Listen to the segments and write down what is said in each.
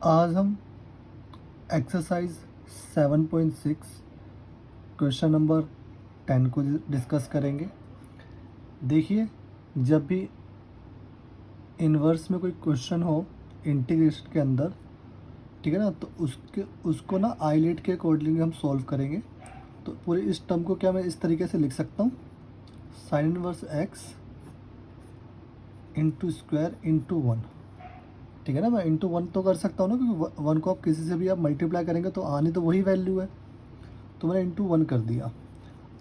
आज हम exercise 7.6 question number 10 को डिस्कस करेंगे। देखिए, जब भी इन्वर्स में कोई क्वेश्चन हो इंटीग्रेशन के अंदर, ठीक है ना, तो उसको ना आइलेट के अकॉर्डिंग हम सॉल्व करेंगे। तो पूरे इस टर्म को क्या मैं इस तरीके से लिख सकता हूँ, sign inverse X into square into one. ठीक है ना, मैं इंटू वन तो कर सकता हूँ ना, क्योंकि वन को आप किसी से भी आप मल्टीप्लाई करेंगे तो आनी तो वही वैल्यू है, तो मैंने इंटू वन कर दिया।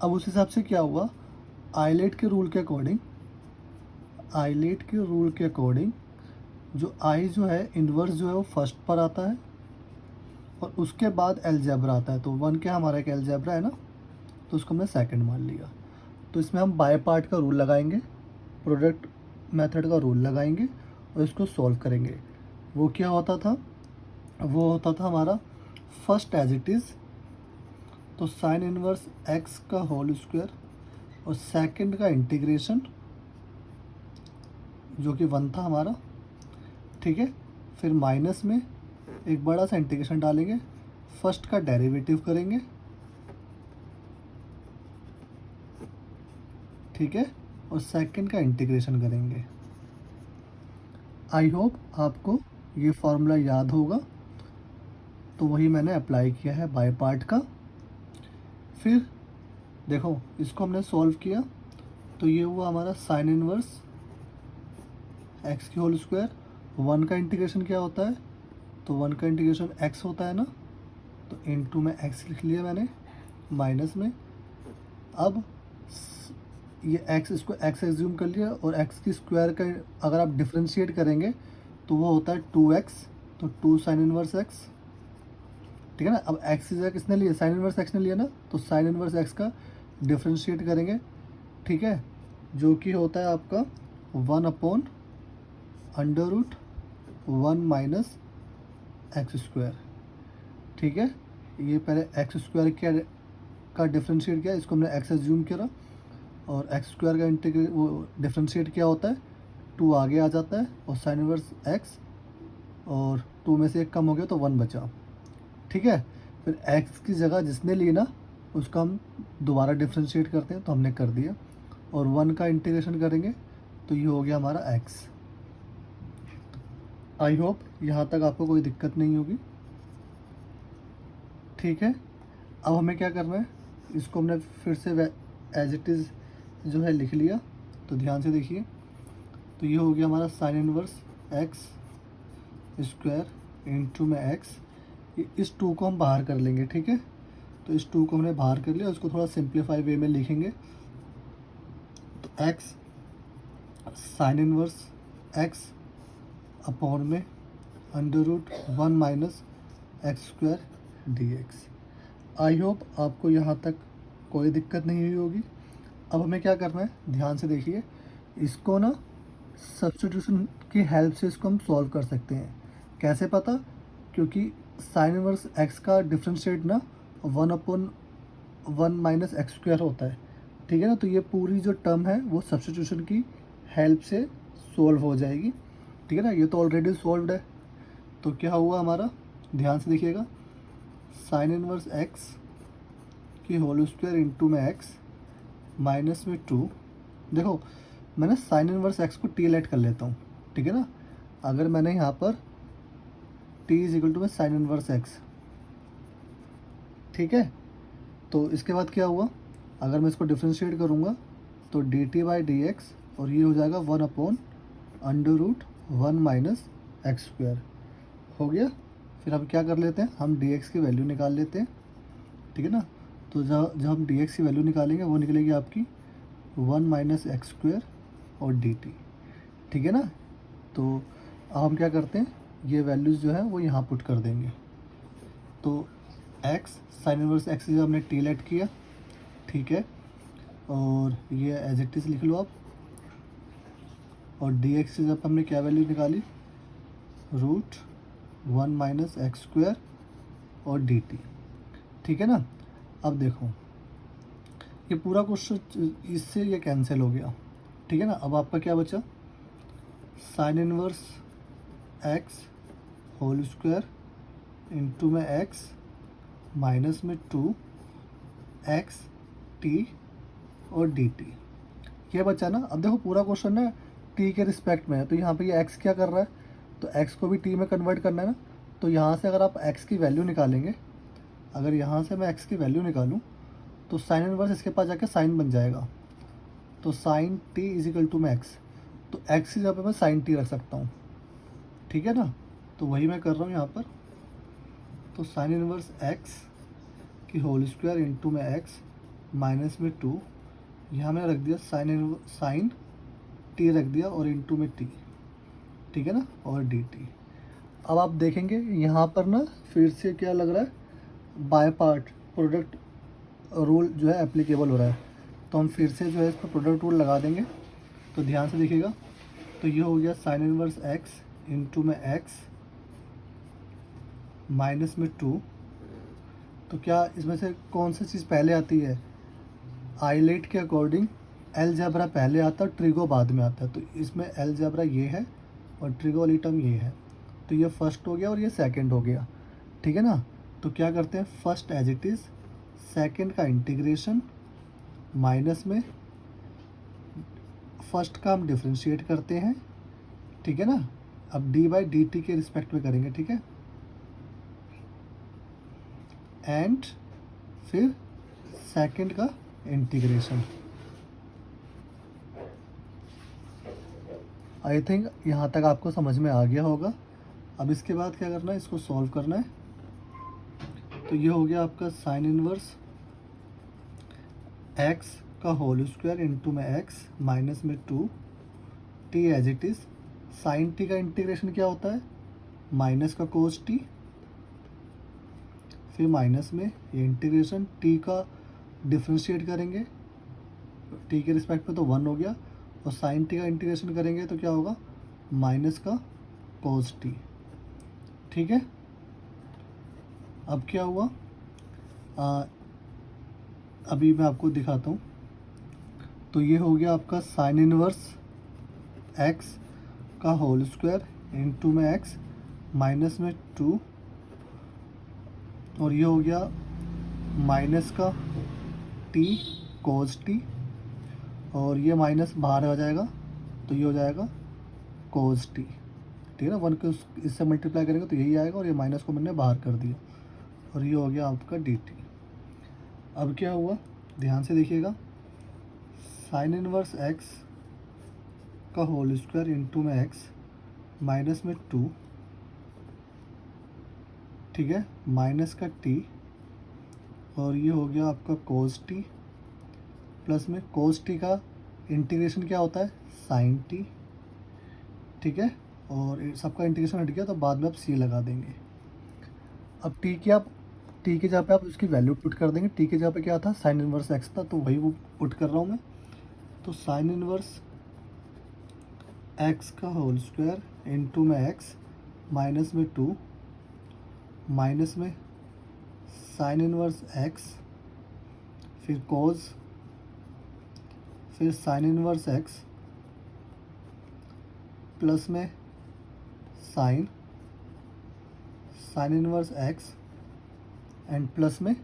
अब उस हिसाब से क्या हुआ, आइलेट के रूल के अकॉर्डिंग, जो आई जो है इन्वर्स जो है वो फर्स्ट पर आता है और उसके बाद अलजेब्रा आता है। तो वन के हमारा एक अलजेब्रा है ना, तो उसको हमने सेकंड मान लिया। तो इसमें हम बाय पार्ट का रूल लगाएंगे, प्रोडक्ट मेथड का रूल लगाएंगे और इसको सॉल्व करेंगे। वो क्या होता था, वो होता था हमारा फर्स्ट एज इट इज़, तो साइन इनवर्स एक्स का होल स्क्वायर और सेकंड का इंटीग्रेशन जो कि वन था हमारा। ठीक है, फिर माइनस में एक बड़ा सा इंटीग्रेशन डालेंगे, फर्स्ट का डेरिवेटिव करेंगे, ठीक है, और सेकंड का इंटीग्रेशन करेंगे। आई होप आपको ये फॉर्मूला याद होगा, तो वही मैंने अप्लाई किया है बाय पार्ट का। फिर देखो, इसको हमने सॉल्व किया तो ये हुआ हमारा साइन इनवर्स एक्स की होल स्क्वायर। वन का इंटीग्रेशन क्या होता है, तो वन का इंटीग्रेशन एक्स होता है ना, तो इनटू में एक्स लिख लिया मैंने, माइनस में। अब ये एक्स, इसको एक्स एज्यूम कर लिया और एक्स की स्क्वायर का अगर आप डिफ्रेंशिएट करेंगे तो वो होता है 2x, तो 2 साइन इनवर्स एक्स। ठीक है ना, अब एक्स इज किसने लिया, साइन इनवर्स एक्स ने लिया ना, तो साइन इनवर्स एक्स का डिफ्रेंशिएट करेंगे। ठीक है, जो कि होता है आपका 1/√1 माइनस एक्स स्क्वायर। ठीक है, ये पहले एक्स स्क्वायर का डिफ्रेंशिएट किया, इसको हमने एक्स एज्यूम किया और एक्स स्क्वायर का इंटीग्रेट वो डिफ्रेंशिएट क्या होता है, 2 आगे आ जाता है और साइन इनवर्स एक्स, और 2 में से एक कम हो गया तो 1 बचा। ठीक है, फिर एक्स की जगह जिसने ली ना उसका हम दोबारा डिफ्रेंशिएट करते हैं, तो हमने कर दिया, और 1 का इंटीग्रेशन करेंगे तो ये हो गया हमारा एक्स। आई होप यहाँ तक आपको कोई दिक्कत नहीं होगी। ठीक है, अब हमें क्या करना है, इसको हमने फिर से एज इट इज़ जो है लिख लिया, तो ध्यान से देखिए, तो ये हो गया हमारा sign inverse x square into में एक्स। इस 2 को हम बाहर कर लेंगे। ठीक है, तो इस 2 को हमने बाहर कर लिया, उसको थोड़ा सिंप्लीफाई वे में लिखेंगे, तो x sign inverse x upon में √1 minus x square D x. I hope आपको यहाँ तक कोई दिक्कत नहीं हुई होगी। अब हमें क्या करना है, ध्यान से देखिए, इसको ना सब्स्टिट्यूशन की हेल्प से इसको हम सॉल्व कर सकते हैं। कैसे पता, क्योंकि साइन इनवर्स एक्स का डिफरेंशिएट ना 1/1 माइनस एक्स स्क्वायर होता है। ठीक है ना, तो ये पूरी जो टर्म है वो सब्स्टिट्यूशन की हेल्प से सॉल्व हो जाएगी। ठीक है ना, ये तो ऑलरेडी सॉल्व्ड है। तो क्या हुआ हमारा, ध्यान से देखिएगा, साइन इनवर्स एक्स की होल स्क्वायर इंटू में एक्स माइनस में 2। देखो, मैंने साइन इनवर्स एक्स को टी लेट कर लेता हूँ। ठीक है ना, अगर मैंने यहाँ पर टी इज इक्वल टू में साइन इनवर्स एक्स, ठीक है, तो इसके बाद क्या हुआ, अगर मैं इसको डिफ्रेंशिएट करूँगा तो D T by D x, और ये हो जाएगा 1/√1 माइनस एक्स स्क्वायर हो गया। फिर अब क्या कर लेते हैं, हम डी एक्स की वैल्यू निकाल लेते हैं। ठीक है ना, तो जब हम डी एक्स की वैल्यू निकालेंगे वो निकलेगी आपकी 1 माइनस एक्स स्क्वायर और डी टी। ठीक है ना, तो अब हम क्या करते हैं, ये वैल्यूज़ जो है वो यहाँ पुट कर देंगे। तो एक्स साइन इनवर्स एक्स जो हमने टी लेट किया, ठीक है, और ये एज इट इज़ लिख लो आप, और डी एक्स से जब हमने क्या वैल्यू निकाली, √1 माइनस एक्स स्क्वायर और डी टी। ठीक है ना, अब देखो ये पूरा क्वेश्चन इससे ये कैंसिल हो गया। ठीक है ना, अब आपका क्या बचा, sine inverse x whole square into में एक्स माइनस में 2 एक्स टी और डी टी। ये बचा ना। अब देखो पूरा क्वेश्चन है टी के रिस्पेक्ट में है, तो यहाँ पे ये एक्स क्या कर रहा है, तो एक्स को भी टी में कन्वर्ट करना है ना। तो यहाँ से अगर आप एक्स की वैल्यू निकालेंगे, अगर यहाँ से मैं एक्स की वैल्यू निकालूँ तो साइन इनवर्स इसके पास जाके साइन बन जाएगा। तो sine t is equal to में एक्स, तो एक्स की जगह पे मैं साइन टी रख सकता हूँ, ठीक है ना। तो वही मैं कर रहा हूँ यहाँ पर। तो साइन इनवर्स एक्स की होल स्क्वायर इंटू में एक्स माइनस में 2, यहाँ मैंने रख दिया साइन टी रख दिया और इंटू में टी, ठीक है ना, और डी टी। अब आप देखेंगे यहाँ पर ना फिर से क्या लग रहा है, बाय पार्ट प्रोडक्ट रूल जो है एप्लीकेबल हो रहा है। तो हम फिर से जो है इस पर प्रोडक्ट रूल लगा देंगे। तो ध्यान से देखिएगा, तो ये हो गया साइन इनवर्स एक्स इंटू में एक्स माइनस में 2। तो क्या इसमें से कौन सी चीज़ पहले आती है, आइलेट के अकॉर्डिंग अलजेब्रा पहले आता है, ट्रिगो बाद में आता है। तो इसमें अलजेब्रा ये है और ट्रिगो वाली टर्म ये है। तो ये फर्स्ट हो गया और ये सेकंड हो गया, ठीक है ना। तो क्या करते हैं, first as it is, second का इंटीग्रेशन माइनस में फर्स्ट का हम डिफ्रेंशिएट करते हैं, ठीक है ना। अब डी बाई डी टी के रिस्पेक्ट में करेंगे, ठीक है। एंड फिर सेकंड का इंटीग्रेशन। आई थिंक यहाँ तक आपको समझ में आ गया होगा। अब इसके बाद क्या करना है, इसको सॉल्व करना है। तो ये हो गया आपका साइन इनवर्स एक्स का होल स्क्वायर इंटू में एक्स माइनस में 2 t as it is. Sine t का इंटीग्रेशन क्या होता है, माइनस का कोस टी, फिर माइनस में ये इंटीग्रेशन टी का डिफ्रेंशिएट करेंगे टी के रिस्पेक्ट में, तो 1 हो गया। और साइन टी का इंटीग्रेशन करेंगे तो क्या होगा, माइनस का कोस टी, ठीक है। अब क्या हुआ, अभी मैं आपको दिखाता हूँ। तो ये हो गया आपका साइन इनवर्स एक्स का होल स्क्वायर इंटू में एक्स माइनस में 2, और ये हो गया माइनस का टी कोस टी, और ये माइनस बाहर आ जाएगा तो ये हो जाएगा कोस टी, ठीक है ना। 1 को इससे मल्टीप्लाई करेंगे तो यही आएगा, और ये माइनस को मैंने बाहर कर दिया, और ये हो गया आपका डी टी। अब क्या हुआ, ध्यान से देखिएगा, साइन इनवर्स एक्स का होल स्क्वायर इंटू में एक्स माइनस में 2, ठीक है, माइनस का टी, और ये हो गया आपका कोस टी, प्लस में कोस टी का इंटीग्रेशन क्या होता है, साइन टी, ठीक है। और सबका इंटीग्रेशन हट गया तो बाद में आप सी लगा देंगे। अब टी की जगह पे आप उसकी वैल्यू पुट कर देंगे। टी की जगह पे क्या था, साइन इनवर्स एक्स था, तो वही वो पुट कर रहा हूँ मैं। तो साइन इनवर्स एक्स का होल स्क्वायर इंटू में एक्स माइनस में 2 माइनस में साइन इनवर्स एक्स, फिर कोस, फिर साइन इनवर्स एक्स प्लस में sign inverse X and plus में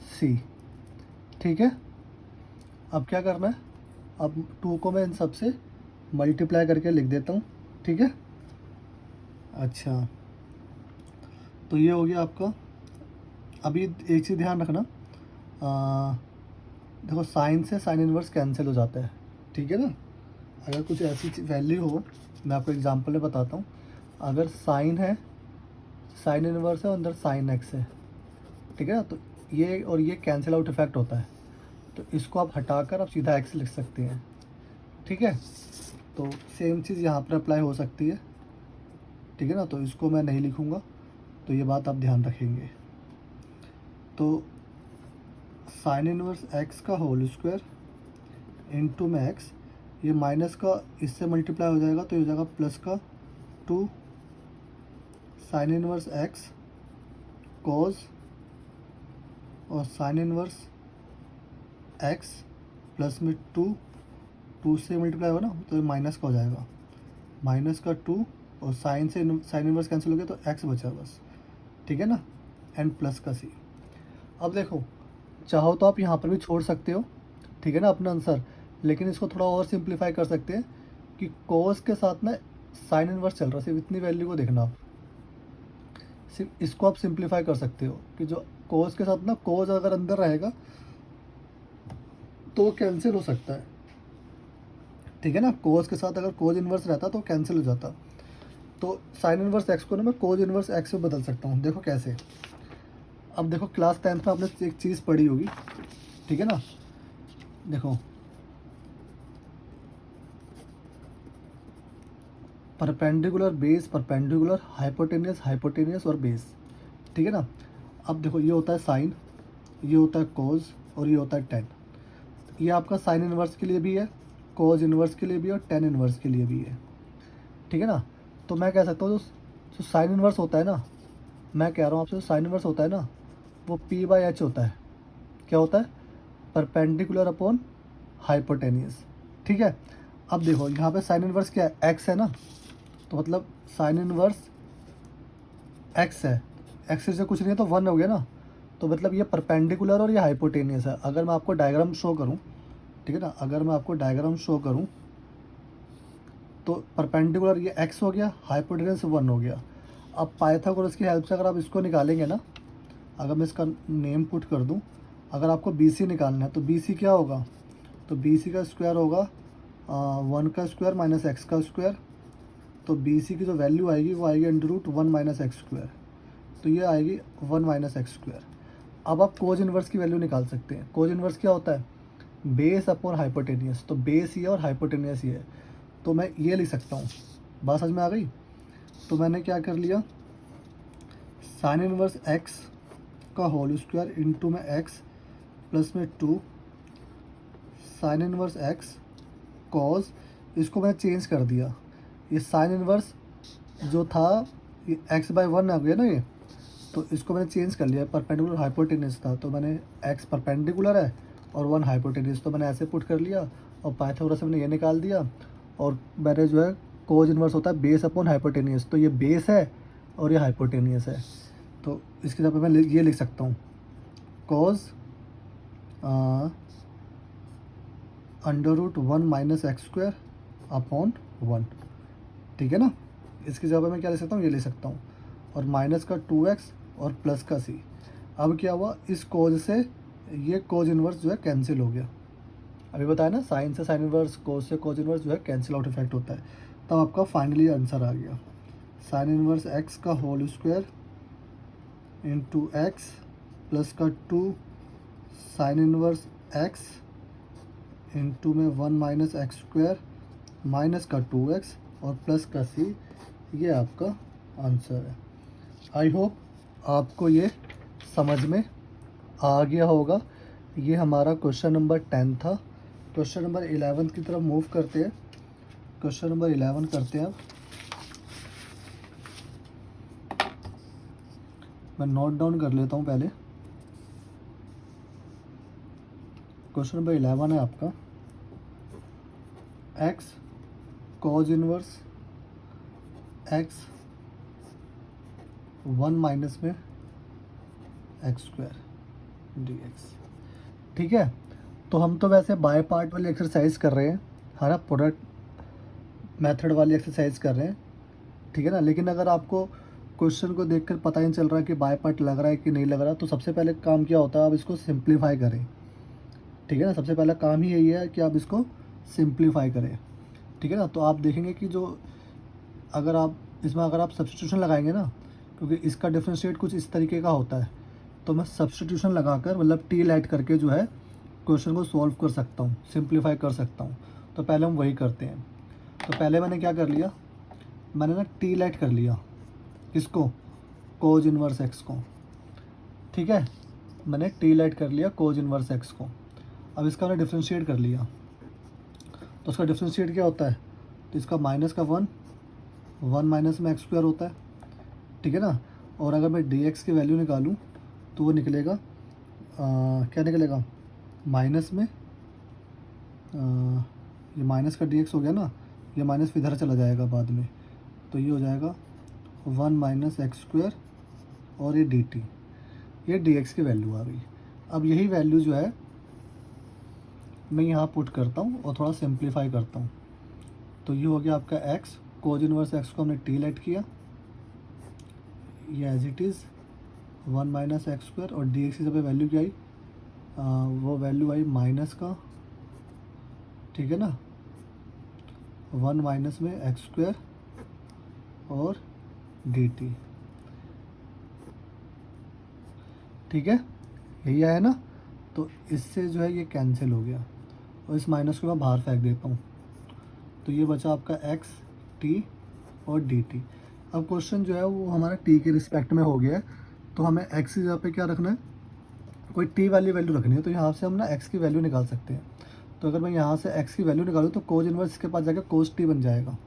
सी, ठीक है। अब क्या करना है, अब 2 को मैं इन सब से मल्टीप्लाई करके लिख देता हूँ, ठीक है। अच्छा, तो ये हो गया आपका। अभी एक चीज़ ध्यान रखना, देखो साइन से साइन इनवर्स कैंसिल हो जाता है, ठीक है ना। अगर कुछ ऐसी वैल्यू हो, मैं आपको एग्जांपल में बताता हूँ। अगर साइन है, साइन इनवर्स है और अंदर साइन एक्स है, ठीक है ना, तो ये और ये कैंसिल आउट इफेक्ट होता है। तो इसको आप हटाकर आप सीधा एक्स लिख सकते हैं, ठीक है। तो सेम चीज़ यहाँ पर अप्लाई हो सकती है, ठीक है ना। तो इसको मैं नहीं लिखूँगा, तो ये बात आप ध्यान रखेंगे। तो साइन इनवर्स एक्स का होल स्क्वायर इंटू में एक्स, ये माइनस का इससे मल्टीप्लाई हो जाएगा तो ये हो जाएगा प्लस का 2 साइन इनवर्स एक्स कोस, और साइन इनवर्स एक्स प्लस में 2 से मल्टीप्लाई होगा ना, तो ये माइनस का हो जाएगा, माइनस का 2 और साइन से साइन इनवर्स कैंसिल हो गया तो एक्स बचा बस, ठीक है ना, एन प्लस का सी। अब देखो, चाहो तो आप यहाँ पर भी छोड़ सकते हो, ठीक है ना, अपना आंसर, लेकिन इसको थोड़ा और सिंप्लीफाई कर सकते हैं कि कोस के साथ ना साइन इनवर्स चल रहा है, सिर्फ इतनी वैल्यू को देखना आप, सिर्फ इसको आप सिंप्लीफाई कर सकते हो कि जो कोस के साथ ना कोस अगर अंदर रहेगा तो कैंसिल हो सकता है, ठीक है ना, कोस के साथ अगर कोस इनवर्स रहता तो कैंसिल हो जाता। तो साइन इनवर्स एक्स को ना मैं कोस इनवर्स एक्स में बदल सकता हूँ, देखो कैसे। अब देखो क्लास 10th में आपने एक चीज़ पढ़ी होगी, ठीक है ना, देखो perpendicular base, perpendicular, hypotenuse, hypotenuse और बेस, ठीक है ना। अब देखो ये होता है साइन, ये होता है कोस और ये होता है टेन। ये आपका साइन इनवर्स के लिए भी है, कोस इनवर्स के लिए भी है और टेन इनवर्स के लिए भी है, ठीक है ना। तो मैं कह सकता हूँ जो साइन इनवर्स होता है ना, मैं कह रहा हूँ आपसे, जो साइन इनवर्स होता है ना वो पी बाई एच होता है। क्या होता है? परपेंडिकुलर अपॉन हाइपोटेनियस, ठीक है। अब देखो यहाँ पे साइन इनवर्स क्या है, एक्स है ना, तो मतलब साइन इनवर्स एक्स है, एक्स से कुछ नहीं है तो वन हो गया ना, तो मतलब ये परपेंडिकुलर और ये हाइपोटेनियस है। अगर मैं आपको डायग्राम शो करूँ, ठीक है ना, अगर मैं आपको डायग्राम शो करूँ तो परपेंडिकुलर ये एक्स हो गया, हाइपोटेनियस वन हो गया। अब पाइथागोरस की हेल्प से अगर आप इसको निकालेंगे ना, अगर मैं इसका नेम पुट कर दूं, अगर आपको बी सी निकालना है तो बी सी क्या होगा, तो बी सी का स्क्वायर होगा वन का स्क्वायर माइनस एक्स का स्क्वायर। तो बी सी की जो वैल्यू आएगी वो आएगी under root one minus x square, तो ये आएगी वन माइनस एक्स स्क्वायर। अब आप कोज इनवर्स की वैल्यू निकाल सकते हैं। कोज इनवर्स क्या होता है? बेस अपॉन हाइपोटेनियस, तो बेस ये और हाइपोटेनियस ये है, तो मैं ये लिख सकता हूँ। बात समझ में आ गई? तो मैंने क्या कर लिया, साइन इनवर्स एक्स का होल स्क्वायर इंटू में एक्स प्लस में two sine inverse x cause, इसको मैंने चेंज कर दिया, ये साइन इनवर्स जो था ये एक्स बाई वन आ गया ना ये, तो इसको मैंने चेंज कर लिया, परपेंडिकुलर हाइपोटेनियस था तो मैंने एक्स परपेंडिकुलर है और वन हाइपोटेनियस, तो मैंने ऐसे पुट कर लिया और पाइथागोरस से मैंने ये निकाल दिया। और मैंने जो है कोज इनवर्स होता है बेस अपॉन हाइपोटेनियस, तो ये बेस है और ये हाइपोटेनियस है, तो इसकी जगह पे मैं ये लिख सकता हूँ cos under root one minus x square upon one, ठीक है ना। इसकी जगह पे मैं क्या ले सकता हूँ, ये ले सकता हूँ, और माइनस का टू एक्स और प्लस का सी। अब क्या हुआ, इस कोज से ये कोज इनवर्स जो है कैंसिल हो गया। अभी बताया ना, साइन से साइन इनवर्स, कोज से कोज इनवर्स जो है कैंसिल आउट इफेक्ट होता है। तब आपका फाइनली आंसर आ गया, साइन इनवर्स एक्स का whole square into X plus का two sine inverse X into में one minus x square minus का टू एक्स और प्लस का सी, ये आपका आंसर है। आई होप आपको ये समझ में आ गया होगा। ये हमारा क्वेश्चन नंबर 10 था। क्वेश्चन नंबर 11 की तरफ मूव करते हैं। क्वेश्चन नंबर 11 करते हैं अब। मैं नोट डाउन कर लेता हूँ पहले। क्वेश्चन नंबर 11 है आपका, x cos inverse x one minus में एक्स स्क्वायर डी एक्स, ठीक है। तो हम तो वैसे बाय पार्ट वाली एक्सरसाइज कर रहे हैं, है ना, प्रोडक्ट मेथड वाली एक्सरसाइज कर रहे हैं, ठीक है ना। लेकिन अगर आपको क्वेश्चन को देखकर पता ही नहीं चल रहा कि बाय पार्ट लग रहा है कि नहीं लग रहा, तो सबसे पहले काम क्या होता है, आप इसको सिंप्लीफाई करें, ठीक है ना। सबसे पहला काम ही यही है कि आप इसको सिंप्लीफाई करें, ठीक है ना। तो आप देखेंगे कि जो अगर आप इसमें अगर आप सब्स्टिट्यूशन लगाएंगे ना, क्योंकि इसका डिफरेंशिएट कुछ इस तरीके का होता है, तो मैं सब्स्टिट्यूशन लगाकर मतलब टी ऐड करके जो है क्वेश्चन को सॉल्व कर सकता हूँ, सिंप्लीफाई कर सकता हूँ। तो पहले हम वही करते हैं। तो पहले मैंने क्या कर लिया, मैंने ना टी ऐड कर लिया, किसको, कोज इनवर्स एक्स को, ठीक है। मैंने टी ऐड कर लिया कोज इनवर्स एक्स को। अब इसका मैंने डिफरेंशिएट कर लिया, तो उसका डिफरेंशिएट क्या होता है, तो इसका माइनस का वन, वन माइनस में एक्स स्क्वायर होता है, ठीक है ना। और अगर मैं डी एक्स की वैल्यू निकालूँ तो वो निकलेगा क्या निकलेगा, माइनस में ये माइनस का डी एक्स हो गया ना, ये माइनस इधर चला जाएगा बाद में, तो ये हो जाएगा 1 माइनस एक्स स्क्वायर और ये डी टी, ये डी एक्स की वैल्यू आ गई। अब यही वैल्यू जो है मैं यहाँ पुट करता हूँ और थोड़ा सिंप्लीफाई करता हूँ। तो ये हो गया आपका एक्स, कोज इनवर्स एक्स को हमने टी लेट किया, ये as it is 1 minus x square और डी एक्स की जब वैल्यू क्या आई, वो वैल्यू आई माइनस का, ठीक है ना, 1 माइनस में एक्स स्क्वायर और डी टी, ठीक है, यही आया ना। तो इससे जो है ये कैंसिल हो गया और इस माइनस को मैं बाहर फेंक देता हूँ। तो ये बचा आपका एक्स, टी और डी टी। अब क्वेश्चन जो है वो हमारा टी के रिस्पेक्ट में हो गया है, तो हमें एक्स की जगह पे क्या रखना है, कोई टी वाली वैल्यू रखनी है। तो यहाँ से हम ना एक्स की वैल्यू निकाल सकते हैं। तो अगर मैं यहाँ से एक्स की वैल्यू निकालूँ तो कोज इनवर्स के पास जाकर कोज टी बन जाएगा।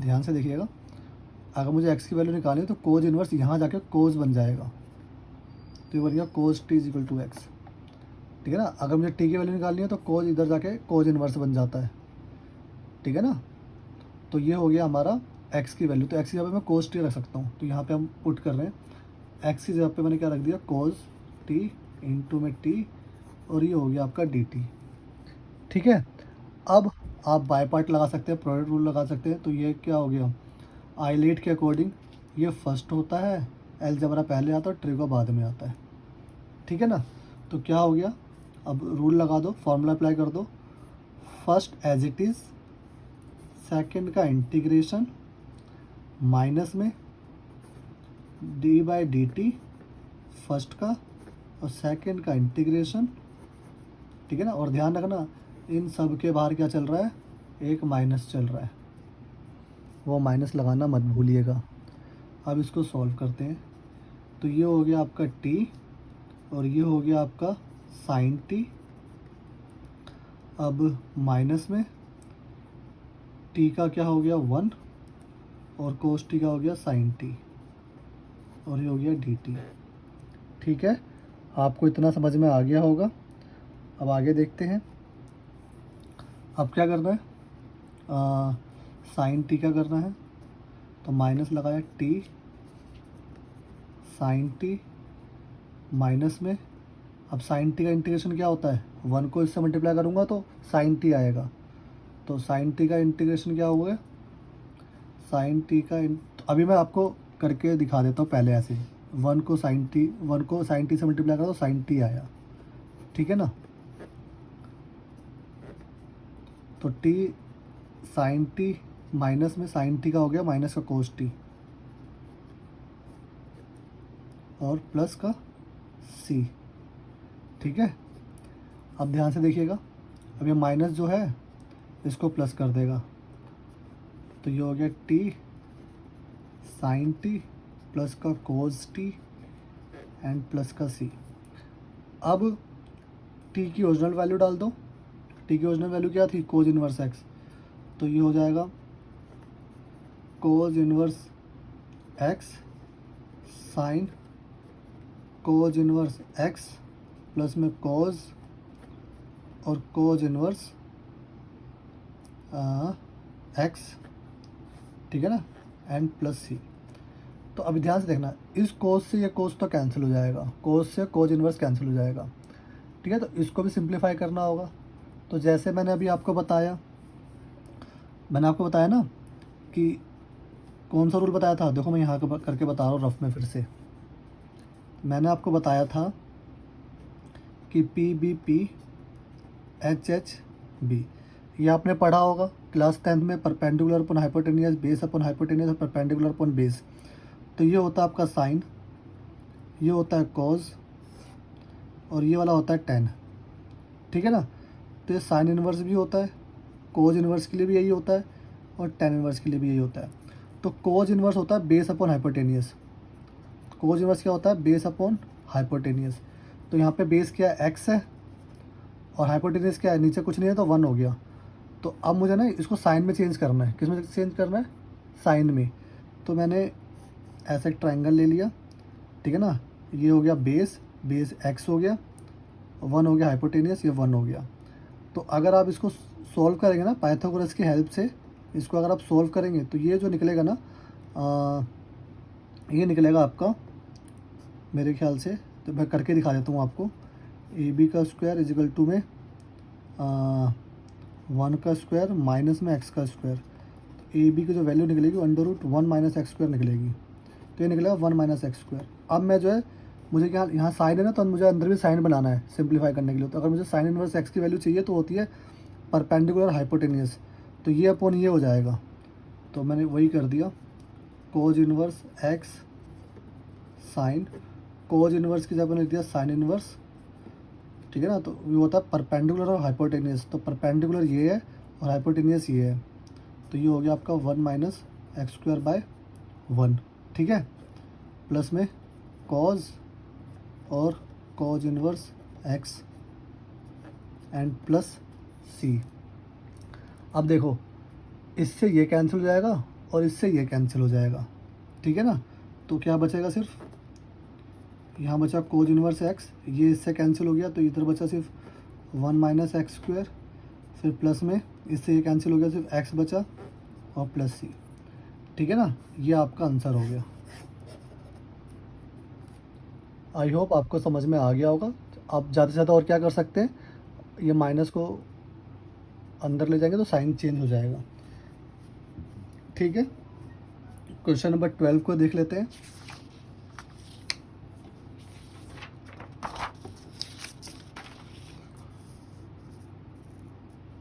ध्यान से देखिएगा, अगर मुझे एक्स की वैल्यू निकालनी है तो कोज इनवर्स यहाँ जाके कोज बन जाएगा। तो ये बन गया cos T is equal to X, ठीक है ना। अगर मुझे टी की वैल्यू निकालनी है तो कोज इधर जाके कोज इनवर्स बन जाता है, ठीक है ना। तो ये हो गया हमारा एक्स की वैल्यू। तो एक्स की जगह पे मैं कोज टी रख सकता हूँ। तो यहाँ पे हम पुट कर रहे हैं एक्स की जगह पे मैंने क्या रख दिया, कोज टी इंटू में टी, और ये हो गया आपका डी टी, ठीक है। अब आप बाय पार्ट लगा सकते हैं, प्रोडक्ट रूल लगा सकते हैं। तो ये क्या हो गया, आइलेट के अकॉर्डिंग ये फर्स्ट होता है, अलजेब्रा पहले आता है और ट्रिगो बाद में आता है, ठीक है ना। तो क्या हो गया, अब रूल लगा दो, फॉर्मूला अप्लाई कर दो। First as it is, second का इंटीग्रेशन माइनस में d by d t first का और सेकंड का इंटीग्रेशन, ठीक है ना। और ध्यान रखना इन सब के बाहर क्या चल रहा है, एक माइनस चल रहा है, वो माइनस लगाना मत भूलिएगा। अब इसको सॉल्व करते हैं। तो ये हो गया आपका टी और ये हो गया आपका साइन टी। अब माइनस में टी का क्या हो गया 1 और कोस टी का हो गया साइन टी और ये हो गया डी टी, ठीक है। आपको इतना समझ में आ गया होगा। अब आगे देखते हैं। अब क्या करना है, साइन टी का करना है। तो माइनस लगाया टी साइन टी माइनस में, अब साइन टी का इंटीग्रेशन क्या होता है, 1 को इससे मल्टीप्लाई करूँगा तो साइन टी आएगा। तो साइन टी का इंटीग्रेशन क्या हुआ, साइन टी का तो अभी मैं आपको करके दिखा देता हूँ पहले ऐसे। 1 को साइन टी से मल्टीप्लाई करा तो साइन टी आया, ठीक है ना। तो टी साइन टी माइनस में साइन टी का हो गया माइनस का कोस टी और प्लस का सी, ठीक है। अब ध्यान से देखिएगा, अब ये माइनस जो है इसको प्लस कर देगा। तो ये हो गया टी साइन टी प्लस का कोस टी एंड प्लस का सी। अब टी की ओरिजिनल वैल्यू डाल दो। टी की ओरिजिनल वैल्यू क्या थी, कोज इनवर्स एक्स। तो ये हो जाएगा cos inverse x sine cos inverse x plus में कोज और कोज इनवर्स एक्स, ठीक है ना, एंड प्लस सी। तो अभी ध्यान से देखना, इस कोज से ये कोज तो कैंसिल हो जाएगा, कोज से कोज इनवर्स कैंसिल हो जाएगा, ठीक है। तो इसको भी सिंप्लीफाई करना होगा। तो जैसे मैंने अभी आपको बताया, मैंने आपको बताया ना कि कौन सा रूल बताया था, देखो मैं यहाँ करके बता रहा हूँ रफ में फिर से। मैंने आपको बताया था कि P B P H H B, ये आपने पढ़ा होगा क्लास 10th में, perpendicular upon hypotenuse, base upon hypotenuse और परपेंडिकुलर अपॉन बेस। तो ये होता है आपका साइन, ये होता है कॉज और ये वाला होता है टेन, ठीक है ना। तो ये साइन इनवर्स भी होता है, कोज इनवर्स के लिए भी यही होता है और टेन इनवर्स के लिए भी यही होता है। तो कोज इनवर्स होता है बेस अपॉन हाइपोटेनियस। कोज इनवर्स क्या होता है, बेस अपॉन हाइपोटेनियस। तो यहाँ पे बेस क्या है, एक्स है, और हाइपोटेनियस क्या है, नीचे कुछ नहीं है तो 1 हो गया। तो अब मुझे ना इसको साइन में चेंज करना है। किस में चेंज करना है, साइन में। तो मैंने ऐसा एक ट्रायंगल ले लिया, ठीक है ना। ये हो गया बेस, बेस एक्स हो गया, 1 हो गया हाइपोटेनियस, ये 1 हो गया। तो अगर आप इसको सॉल्व करेंगे ना पाइथागोरस की हेल्प से, इसको अगर आप सोल्व करेंगे तो ये जो निकलेगा ना, ये निकलेगा आपका मेरे ख्याल से, तो मैं करके दिखा देता हूँ आपको। ए बी का स्क्वायर इजिकल टू में 1 का स्क्वायर माइनस में एक्स का स्क्वायर। ए बी की जो वैल्यू निकलेगी √1 माइनस एक्स स्क्वायर निकलेगी, तो ये निकलेगा 1 माइनस एक्स स्क्वायर। अब मैं जो है, मुझे क्या यहाँ साइन है ना, तो मुझे अंदर भी साइन बनाना है सिंप्लीफाई करने के लिए। तो अगर मुझे साइन इनवर्स एक्स की वैल्यू चाहिए तो होती है परपेंडिकुलर हाइपोटेनियस, तो ये अपॉन ये हो जाएगा। तो मैंने वही कर दिया, cos inverse x sine, cos inverse की जगह मैंने दिया साइन इनवर्स, ठीक है ना। तो ये होता है परपेंडिकुलर और हाइपोटेनियस, तो परपेंडिकुलर ये है और हाइपोटेनियस ये है, तो ये हो गया आपका 1 माइनस एक्स स्क्वायर बाय 1, ठीक है। प्लस में कॉज और cos inverse X and plus C. अब देखो, इससे ये कैंसिल हो जाएगा और इससे ये कैंसिल हो जाएगा, ठीक है ना। तो क्या बचेगा, सिर्फ यहाँ बचा कोज इनवर्स एक्स, ये इससे कैंसिल हो गया, तो इधर बचा सिर्फ 1 माइनस एक्स स्क्वायर, फिर प्लस में इससे ये कैंसिल हो गया, सिर्फ एक्स बचा और प्लस सी, ठीक है ना। ये आपका आंसर हो गया। आई होप आपको समझ में आ गया होगा। आप ज़्यादा से ज़्यादा और क्या कर सकते हैं, ये माइनस को अंदर ले जाएंगे तो साइन चेंज हो जाएगा, ठीक है। क्वेश्चन नंबर 12 को देख लेते हैं।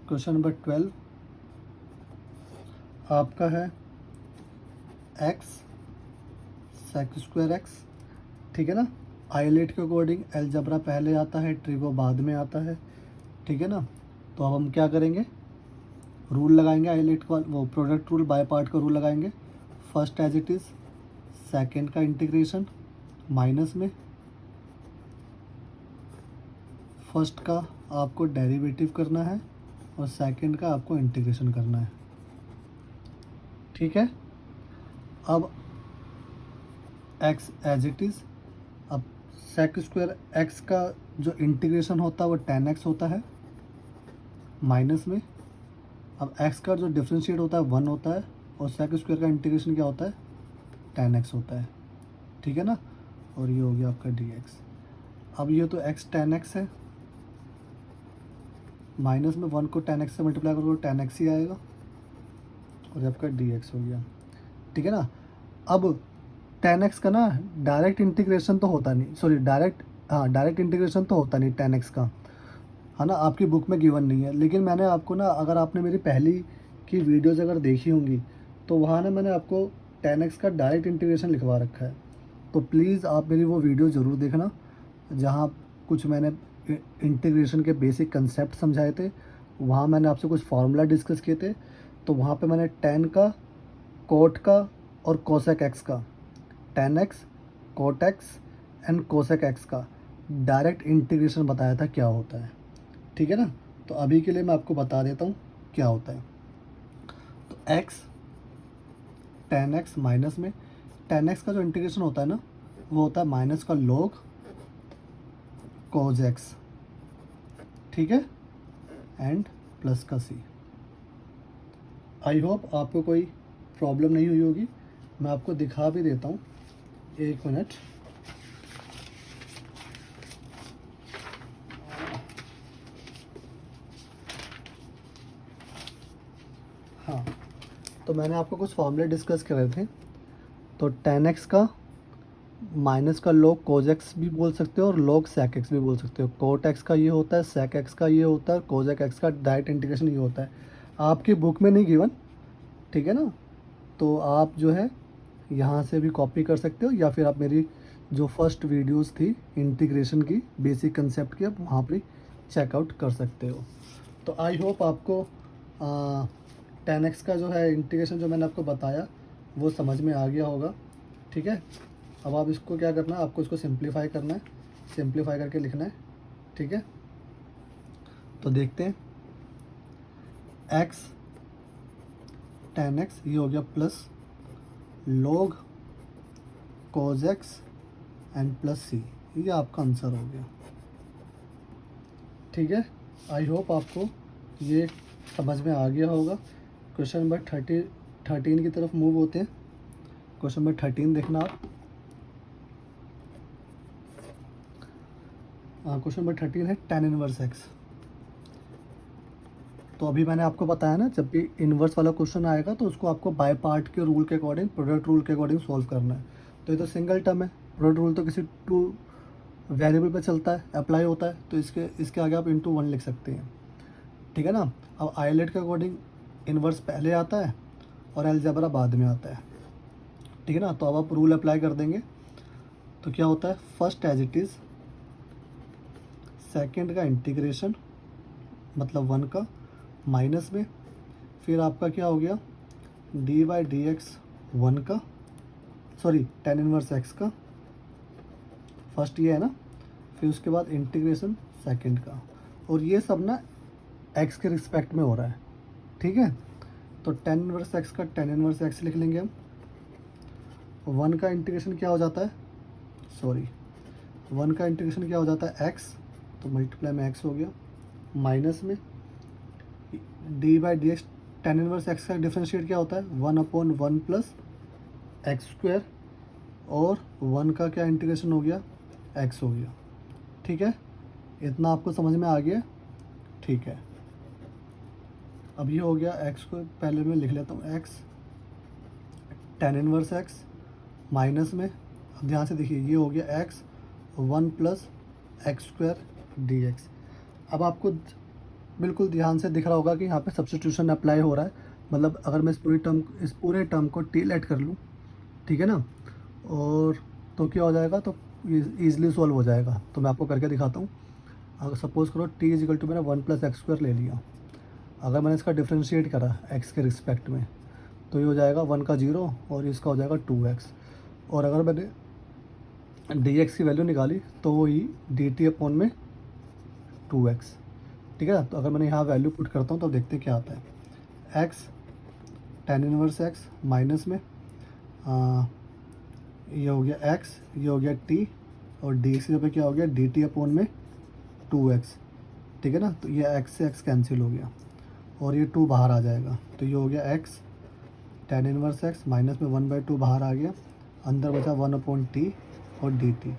क्वेश्चन नंबर 12 आपका है एक्स सेक स्क्वायर एक्स, ठीक है ना। आइलेट के अकॉर्डिंग अलजेब्रा पहले आता है, ट्रिगो बाद में आता है, ठीक है ना। तो अब हम क्या करेंगे, रूल लगाएंगे आइलेट का, वो प्रोडक्ट रूल बाय पार्ट का रूल लगाएंगे। First as it is, second का इंटीग्रेशन माइनस में, फर्स्ट का आपको डेरिवेटिव करना है और सेकंड का आपको इंटीग्रेशन करना है, ठीक है। अब एक्स एज इट इज़, अब सेक स्क्वायर एक्स का जो इंटीग्रेशन होता है वो 10x होता है माइनस में, अब एक्स का जो डिफ्रेंशिएट होता है 1 होता है और सेक स्क्वायर का इंटीग्रेशन क्या होता है 10x होता है, ठीक है ना। और ये हो गया आपका dx। अब ये तो x 10x है, माइनस में 1 को 10x से मल्टीप्लाई करो तो 10x ही आएगा और आपका dx हो गया, ठीक है ना। अब 10x का ना डायरेक्ट इंटीग्रेशन तो होता नहीं, सॉरी डायरेक्ट इंटीग्रेशन तो होता नहीं 10x का, है ना, आपकी बुक में गिवन नहीं है। लेकिन मैंने आपको ना, अगर आपने मेरी पहली की वीडियोज़ अगर देखी होंगी तो वहाँ ना मैंने आपको 10x का डायरेक्ट इंटीग्रेशन लिखवा रखा है, तो प्लीज़ आप मेरी वो वीडियो ज़रूर देखना, जहाँ कुछ मैंने इंटीग्रेशन के बेसिक कंसेप्ट समझाए थे, वहाँ मैंने आपसे कुछ फार्मूला डिस्कस किए थे। तो वहाँ पे मैंने tan का, कोट का और कोसेक एक्स का, tan x cot x and cosec x का डायरेक्ट इंटीग्रेशन बताया था क्या होता है, ठीक है ना। तो अभी के लिए मैं आपको बता देता हूँ क्या होता है। तो x tan x माइनस में, tan x का जो इंटीग्रेशन होता है ना वो होता है माइनस का log cos x, ठीक है, एंड प्लस का c। आई होप आपको कोई प्रॉब्लम नहीं हुई होगी। मैं आपको दिखा भी देता हूँ, 1 मिनट। हाँ, तो मैंने आपको कुछ फॉर्मूले डिस्कस करे थे। तो tan x का माइनस का log cos x भी बोल सकते हो और log sec x भी बोल सकते हो। कोट x का ये होता है, sec x का ये होता है, cosec x का डायरेक्ट इंटीग्रेशन ये होता है। आपकी बुक में नहीं गिवन, ठीक है ना। तो आप जो है यहाँ से भी कॉपी कर सकते हो, या फिर आप मेरी जो फर्स्ट वीडियोस थी इंटीग्रेशन की बेसिक कंसेप्ट की, आप वहाँ पर चेकआउट कर सकते हो। तो आई होप आपको tan x का जो है इंटीग्रेशन जो मैंने आपको बताया वो समझ में आ गया होगा, ठीक है। अब आप इसको क्या करना है, आपको इसको सिंप्लीफाई करना है, सिंप्लीफाई करके लिखना है, ठीक है। तो देखते हैं, x tan x ये हो गया plus log cos x and plus c, ये आपका आंसर हो गया, ठीक है। आई होप आपको ये समझ में आ गया होगा क्वेश्चन नंबर 13 की तरफ मूव होते हैं। क्वेश्चन नंबर 13 देखना आप। क्वेश्चन नंबर 13 है tan इनवर्स x। तो अभी मैंने आपको बताया ना, जब भी इन्वर्स वाला क्वेश्चन आएगा तो उसको आपको बाय पार्ट के रूल के अकॉर्डिंग, प्रोडक्ट रूल के अकॉर्डिंग सॉल्व करना है। तो ये तो सिंगल टर्म है, प्रोडक्ट रूल तो किसी टू वेरिएबल पे चलता है, अप्लाई होता है, तो इसके आगे आप इंटू 1 लिख सकते हैं, ठीक है ना। अब आइलेट के अकॉर्डिंग इन्वर्स पहले आता है और अलजेब्रा बाद में आता है, ठीक है ना। तो अब आप रूल अप्लाई कर देंगे तो क्या होता है, first as it is, second का इंटीग्रेशन मतलब 1 का, माइनस में फिर आपका क्या हो गया, डी बाई डी एक्स 1 का, सॉरी tan इनवर्स x का, फर्स्ट ये है ना, फिर उसके बाद इंटीग्रेशन सेकंड का, और ये सब ना x के रिस्पेक्ट में हो रहा है, ठीक है। तो tan इनवर्स x का tan इनवर्स x लिख लेंगे हम। 1 का इंटीग्रेशन क्या हो जाता है, सॉरी 1 का इंटीग्रेशन क्या हो जाता है x, तो मल्टीप्लाई में x हो गया, माइनस में d by D x, tan inverse x का डिफरेंशिएट क्या होता है, 1/1 प्लस एक्स स्क्वायर, और 1 का क्या इंटीग्रेशन हो गया, x हो गया, ठीक है। इतना आपको समझ में आ गया, ठीक है। अब ये हो गया, x को पहले मैं लिख लेता हूँ, x tan inverse x, minus में, अब ध्यान से देखिए, ये हो गया x 1 plus x square D x. अब आपको बिल्कुल ध्यान से दिख रहा होगा कि यहाँ पे सब्स्टिट्यूशन अप्लाई हो रहा है, मतलब अगर मैं इस पूरे टर्म को टी लेट कर लूँ, ठीक है ना, और तो क्या हो जाएगा, तो ईजिली सॉल्व हो जाएगा। तो मैं आपको करके दिखाता हूँ। अगर सपोज़ करो t इज इक्वल टू मैंने 1 प्लस एक्स स्क्वायर ले लिया, अगर मैंने इसका डिफ्रेंशिएट करा x के रिस्पेक्ट में, तो ये हो जाएगा 1 का 0 और इसका हो जाएगा 2x, और अगर मैंने dx की वैल्यू निकाली तो वो ही dt अपॉन में 2x, ठीक है। तो अगर मैंने यहाँ वैल्यू पुट करता हूँ तो देखते क्या आता है, x tan inverse x, minus में ये हो गया x, ये हो गया t, और dx की जगह पे क्या हो गया, dt अपॉन में 2x, ठीक है ना। तो ये x से x कैंसिल हो गया और ये 2 बाहर आ जाएगा, तो ये हो गया x tan inverse x, minus में 1/2 बाहर आ गया, अंदर बचा 1/t और dt,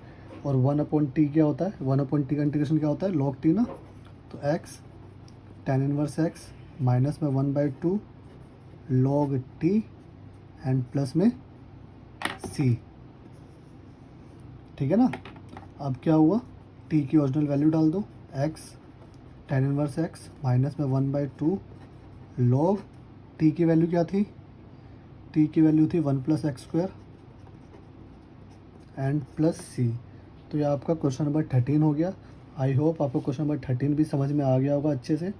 और 1/t क्या होता है, 1/t का इंटीग्रेशन क्या होता है, log t ना। तो x tan inverse x minus में 1/2 log t एंड प्लस में c, ठीक है ना। अब क्या हुआ, t की ओरिजिनल वैल्यू डाल दो, x tan inverse x minus में 1/2 log t की वैल्यू क्या थी, t की वैल्यू थी 1 plus x square and plus c। तो ये आपका क्वेश्चन नंबर 13 हो गया। आई होप आपको क्वेश्चन नंबर 13 भी समझ में आ गया होगा अच्छे से।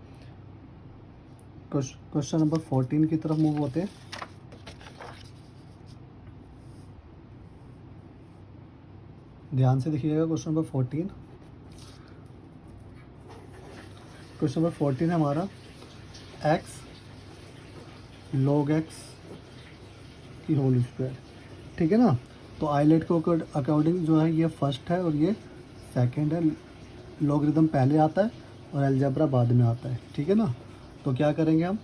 क्वेश्चन नंबर 14 की तरफ मूव होते हैं। ध्यान से देखिएगा क्वेश्चन नंबर 14। क्वेश्चन नंबर 14 है हमारा, x log x की होल स्क्वायर, ठीक है ना। तो आइलेट को अकॉर्डिंग जो है ये फर्स्ट है और ये सेकंड है, लॉगरिदम पहले आता है और अलजेब्रा बाद में आता है, ठीक है ना। तो क्या करेंगे हम,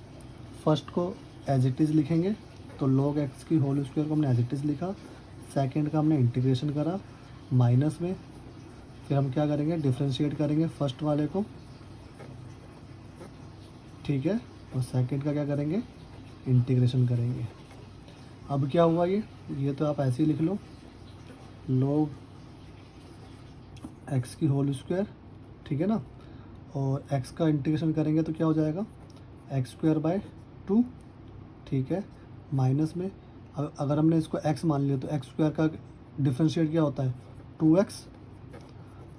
फर्स्ट को एज इट इज़ लिखेंगे, तो log x की होल स्क्वायर को हमने एज इट इज़ लिखा, सेकंड का हमने इंटीग्रेशन करा माइनस में, फिर हम क्या करेंगे, डिफ्रेंशिएट करेंगे फर्स्ट वाले को, ठीक है, और सेकंड का क्या करेंगे, इंटीग्रेशन करेंगे। अब क्या हुआ, ये तो आप ऐसे ही लिख लो, log x की होल स्क्वायर, ठीक है ना, और x का इंटीग्रेशन करेंगे तो क्या हो जाएगा, एक्स स्क्वायर बाय 2, ठीक है, माइनस में अगर हमने इसको x मान लिया तो एक्स स्क्वायर का डिफरेंशिएट क्या होता है 2x,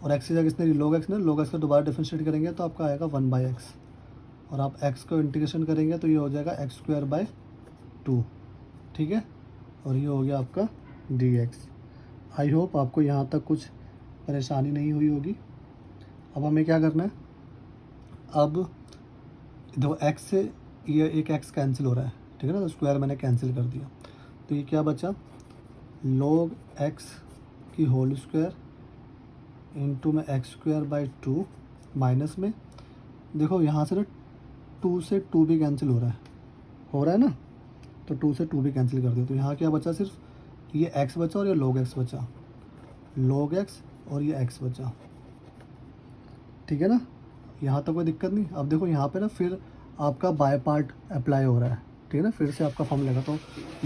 और x की जगह इसने log x ने log x का दोबारा डिफरेंशिएट करेंगे तो आपका आएगा 1/x, और आप x को इंटीग्रेशन करेंगे तो ये हो जाएगा एक्स स्क्वायर बाय 2, ठीक है, और ये हो गया आपका dx। आई होप आपको यहाँ तक कुछ परेशानी नहीं हुई होगी। अब हमें क्या करना है, अब देखो x से ये एक x कैंसिल हो रहा है, ठीक है ना, तो स्क्वायर मैंने कैंसिल कर दिया, तो ये क्या बचा, log x की होल स्क्वायर इंटू में एक्स स्क्वायर बाई 2, माइनस में देखो यहाँ से ना 2 से 2 भी कैंसिल हो रहा है, हो रहा है ना, तो 2 से 2 भी कैंसिल कर दिया, तो यहाँ क्या बचा, सिर्फ ये x बचा और ये log x बचा, log x और ये x बचा, ठीक है ना। यहाँ तक कोई दिक्कत नहीं। अब देखो यहाँ पे ना फिर आपका बाय पार्ट अप्लाई हो रहा है, ठीक है ना, फिर से आपका फॉर्म लगा, तो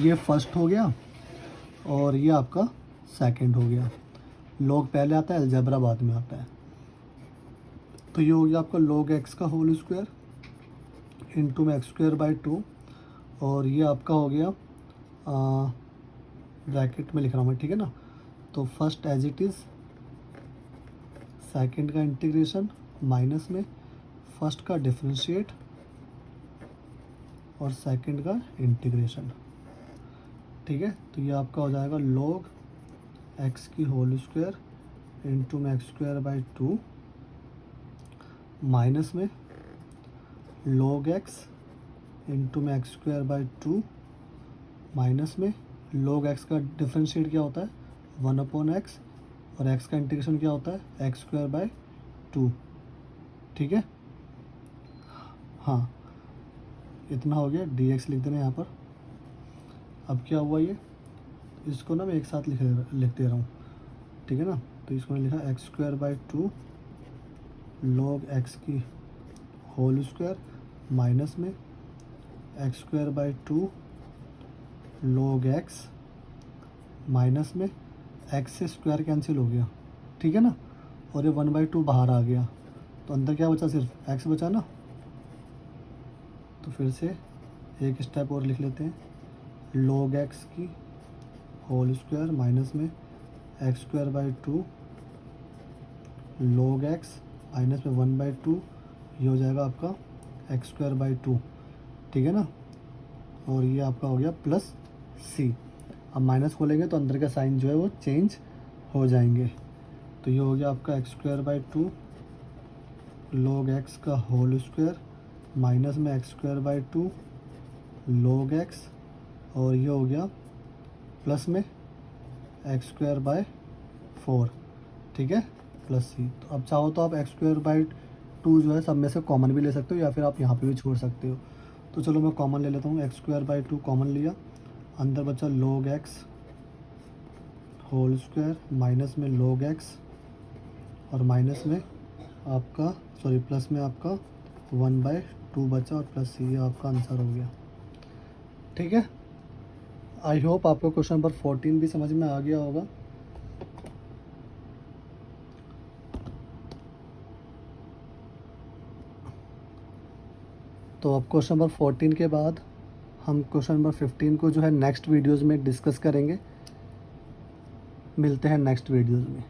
ये फर्स्ट हो गया और ये आपका सेकंड हो गया। log पहले आता है, अलजेब्रा बाद में आता है। तो ये हो गया आपका log x का होल स्क्वायर इंटू में एक्स स्क्वायर बाई 2, और ये आपका हो गया ब्रैकेट में लिख रहा हूँ मैं, ठीक है ना। तो first as it is, second का इंटीग्रेशन, माइनस में फर्स्ट का डिफरेंशिएट और सेकंड का इंटीग्रेशन, ठीक है। तो ये आपका हो जाएगा log x की होल स्क्वायर इंटू में एक्स स्क्वायर बाई 2 माइनस में log x इंटू में एक्स स्क्वायर बाई 2 माइनस में log x का डिफरेंशिएट क्या होता है 1/x, और x का इंटीग्रेशन क्या होता है एक्स स्क्वायर बाई 2, ठीक है। हाँ, इतना हो गया, dx लिख देना यहाँ पर। अब क्या हुआ, ये इसको ना मैं एक साथ लिख दे रहा हूँ, ठीक है ना। तो इसको मैंने लिखा x square by 2 log x की होल स्क्वायर माइनस में x square by 2 log x minus में x से स्क्वायर कैंसिल हो गया, ठीक है ना, और ये 1/2 बाहर आ गया, तो अंदर क्या बचा, सिर्फ x बचा ना। तो फिर से एक स्टेप और लिख लेते हैं, log x की होल स्क्वायर माइनस में x square by 2 log x minus में 1/2, ये हो जाएगा आपका एक्स स्क्वायर बाई 2, ठीक है ना। और ये आपका हो गया प्लस c। अब माइनस खोलेंगे तो अंदर का साइन जो है वो चेंज हो जाएंगे। तो ये हो गया आपका x square by 2 log x का होल स्क्वायर माइनस में x square by 2 log x, और ये हो गया प्लस में एक्स स्क्वायर बाई 4, ठीक है, प्लस c। तो अब चाहो तो आप एक्स स्क्वायर बाई 2 जो है सब में से कॉमन भी ले सकते हो, या फिर आप यहाँ पे भी छोड़ सकते हो। तो चलो मैं कॉमन ले लेता हूँ, एक्स स्क्वायर बाई 2 कॉमन लिया, अंदर बचा log x whole square minus में log x, और माइनस में आपका प्लस में आपका 1/2 बचा, और प्लस c, आपका आंसर हो गया, ठीक है। आई होप आपको क्वेश्चन नंबर 14 भी समझ में आ गया होगा। तो अब क्वेश्चन नंबर 14 के बाद हम क्वेश्चन नंबर 15 को जो है नेक्स्ट वीडियोज़ में डिस्कस करेंगे। मिलते हैं नेक्स्ट वीडियोज़ में।